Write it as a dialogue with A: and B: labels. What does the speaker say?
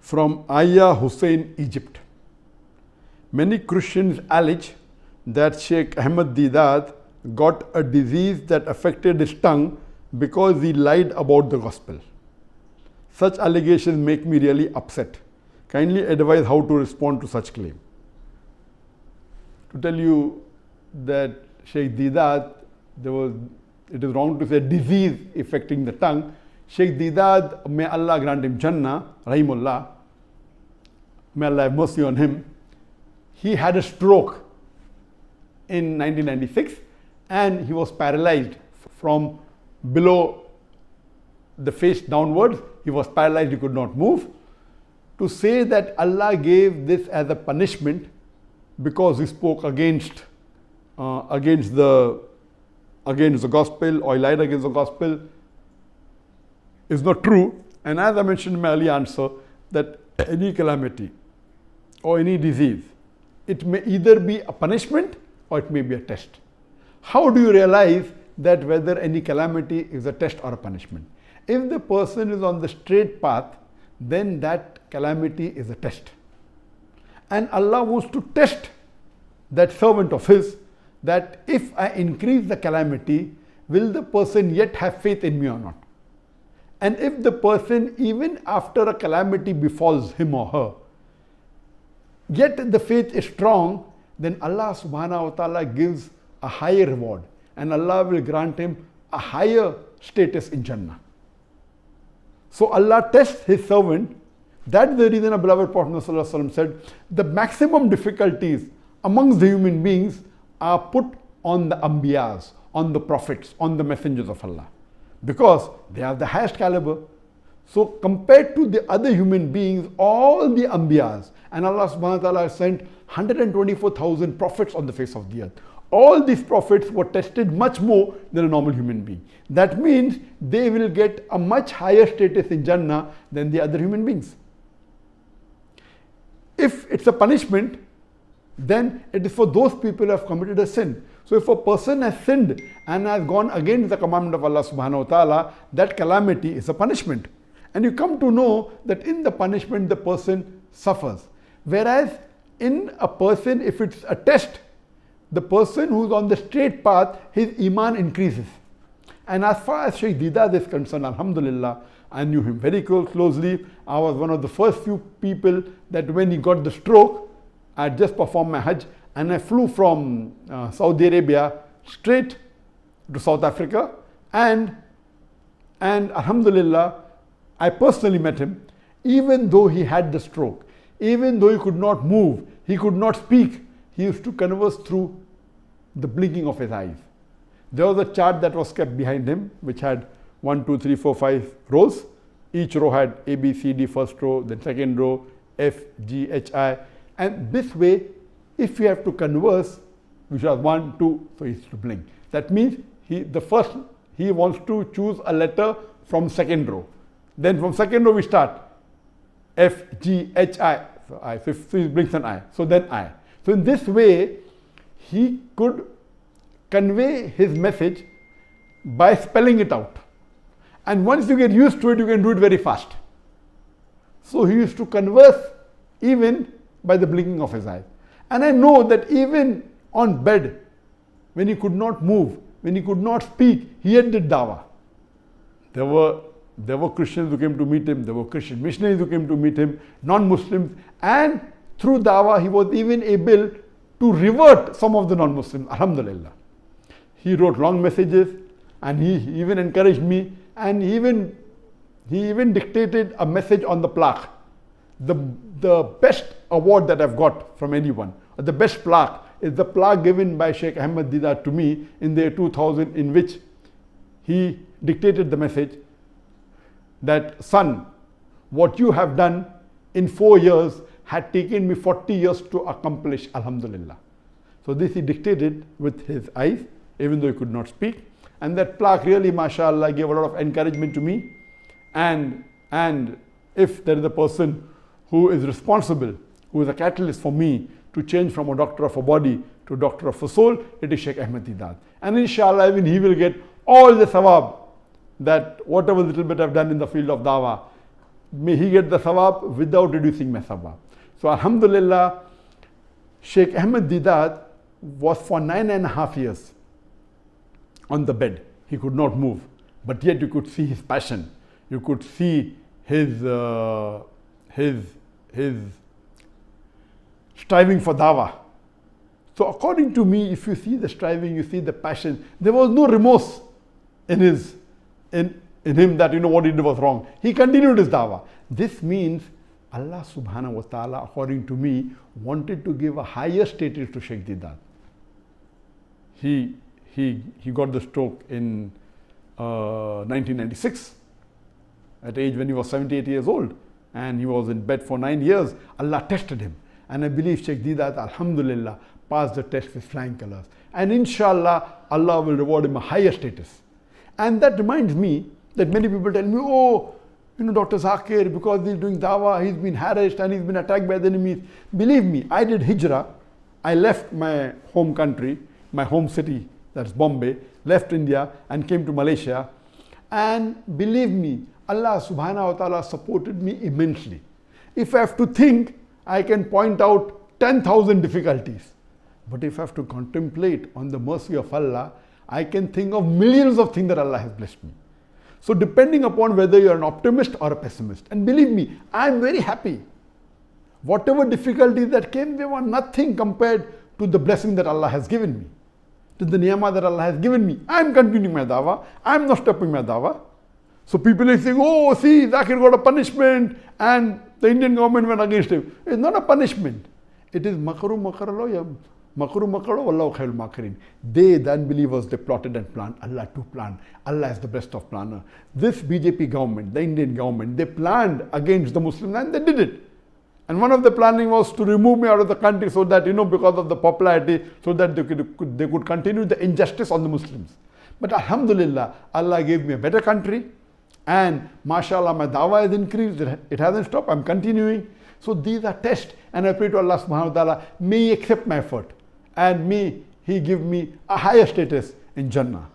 A: from Aya Hussein, Egypt. Many Christians allege that Shaikh Ahmed Deedat got a disease that affected his tongue because he lied about the gospel. Such allegations make me really upset. Kindly advise how to respond to such claim. To tell you that Shaikh Deedat, it is wrong to say disease affecting the tongue. Shaikh Deedat, may Allah grant him Jannah, Rahimullah, may Allah have mercy on him. He had a stroke in 1996 and he was paralyzed from below the face downwards. He was paralyzed, he could not move. To say that Allah gave this as a punishment because he spoke against the gospel or he lied against the gospel is not true. And as I mentioned in my earlier answer, that any calamity or any disease, it may either be a punishment or it may be a test. How do you realize that whether any calamity is a test or a punishment? If the person is on the straight path, then that calamity is a test. And Allah wants to test that servant of his, that if I increase the calamity, will the person yet have faith in me or not? And if the person, even after a calamity befalls him or her, yet the faith is strong, then Allah subhanahu wa ta'ala gives a higher reward and Allah will grant him a higher status in Jannah. So Allah tests his servant. That's the reason our beloved Prophet ﷺ said, the maximum difficulties amongst the human beings are put on the Ambiyas, on the prophets, on the messengers of Allah, because they are the highest caliber. So compared to the other human beings, all the Ambiyas, and Allah subhanahu wa ta'ala sent 124,000 prophets on the face of the earth. All these prophets were tested much more than a normal human being. That means they will get a much higher status in Jannah than the other human beings. If it's a punishment, then it is for those people who have committed a sin. So if a person has sinned and has gone against the commandment of Allah subhanahu wa ta'ala, that calamity is a punishment. And you come to know that in the punishment the person suffers. Whereas in a person, if it's a test, the person who's on the straight path, his iman increases. And as far as Shaikh Deedat is concerned, Alhamdulillah, I knew him very closely. I was one of the first few people that when he got the stroke, I had just performed my Hajj and I flew from Saudi Arabia straight to South Africa, and Alhamdulillah, I personally met him. Even though he had the stroke, even though he could not move, he could not speak, he used to converse through the blinking of his eyes. There was a chart that was kept behind him which had 1, 2, 3, 4, 5 rows. Each row had A, B, C, D, first row, then second row, F, G, H, I. And this way, if you have to converse, which was 1, 2, so he used to blink. That means he wants to choose a letter from second row. Then from second row we start F, G, H, I. So I. So he blinks an I. So then I. So in this way, he could convey his message by spelling it out. And once you get used to it, you can do it very fast. So he used to converse even by the blinking of his eyes. And I know that even on bed, when he could not move, when he could not speak, he had did dawah. There were Christians who came to meet him, there were Christian missionaries who came to meet him, non-Muslims, and through dawah he was even able to revert some of the non-Muslims, Alhamdulillah. He wrote long messages and he even encouraged me, and he even dictated a message on the plaque. The best award that I've got from anyone, the best plaque, is the plaque given by Shaikh Ahmed Deedat to me in the year 2000, in which he dictated the message that, son, what you have done in 4 years had taken me 40 years to accomplish, Alhamdulillah. So this he dictated with his eyes, even though he could not speak. And that plaque really, mashallah, gave a lot of encouragement to me. And if there is a person who is responsible, who is a catalyst for me to change from a doctor of a body to a doctor of a soul, it is Shaikh Ahmed Deedat. And inshallah, even he will get all the thawab that whatever little bit I've done in the field of dawah, may he get the sawab without reducing my sawab. So Alhamdulillah, Shaikh Ahmed Deedat was for 9.5 years on the bed. He could not move, but yet you could see his passion. You could see his striving for dawah. So according to me, if you see the striving, you see the passion, there was no remorse in him that what he did was wrong. He continued his dawah. This means Allah subhanahu wa ta'ala, according to me, wanted to give a higher status to Shaikh Deedat. He got the stroke in 1996 at age when he was 78 years old, and he was in bed for 9 years. Allah tested him, and I believe Shaikh Deedat, Alhamdulillah, passed the test with flying colors, and inshallah Allah will reward him a higher status. And that reminds me that many people tell me, oh, Dr. Zakir, because he's doing dawah, he's been harassed and he's been attacked by the enemies. Believe me, I did hijrah. I left my home country, my home city, that's Bombay, left India and came to Malaysia. And believe me, Allah subhanahu wa ta'ala supported me immensely. If I have to think, I can point out 10,000 difficulties. But if I have to contemplate on the mercy of Allah, I can think of millions of things that Allah has blessed me. So depending upon whether you're an optimist or a pessimist, and believe me, I'm very happy. Whatever difficulties that came, they were nothing compared to the blessing that Allah has given me, to the ni'mah that Allah has given me. I'm continuing my dawah. I'm not stopping my dawah. So people are saying, oh, see, Zakir got a punishment and the Indian government went against him. It's not a punishment. It is makru makaralo. They, the unbelievers, they plotted and planned. Allah to plan. Allah is the best of planner. This BJP government, the Indian government, they planned against the Muslims and they did it. And one of the planning was to remove me out of the country so that, because of the popularity, so that they could continue the injustice on the Muslims. But Alhamdulillah, Allah gave me a better country, and mashallah, my dawah has increased. It hasn't stopped. I'm continuing. So these are tests, and I pray to Allah subhanahu wa ta'ala, may He accept my effort, and may He give me a higher status in Jannah.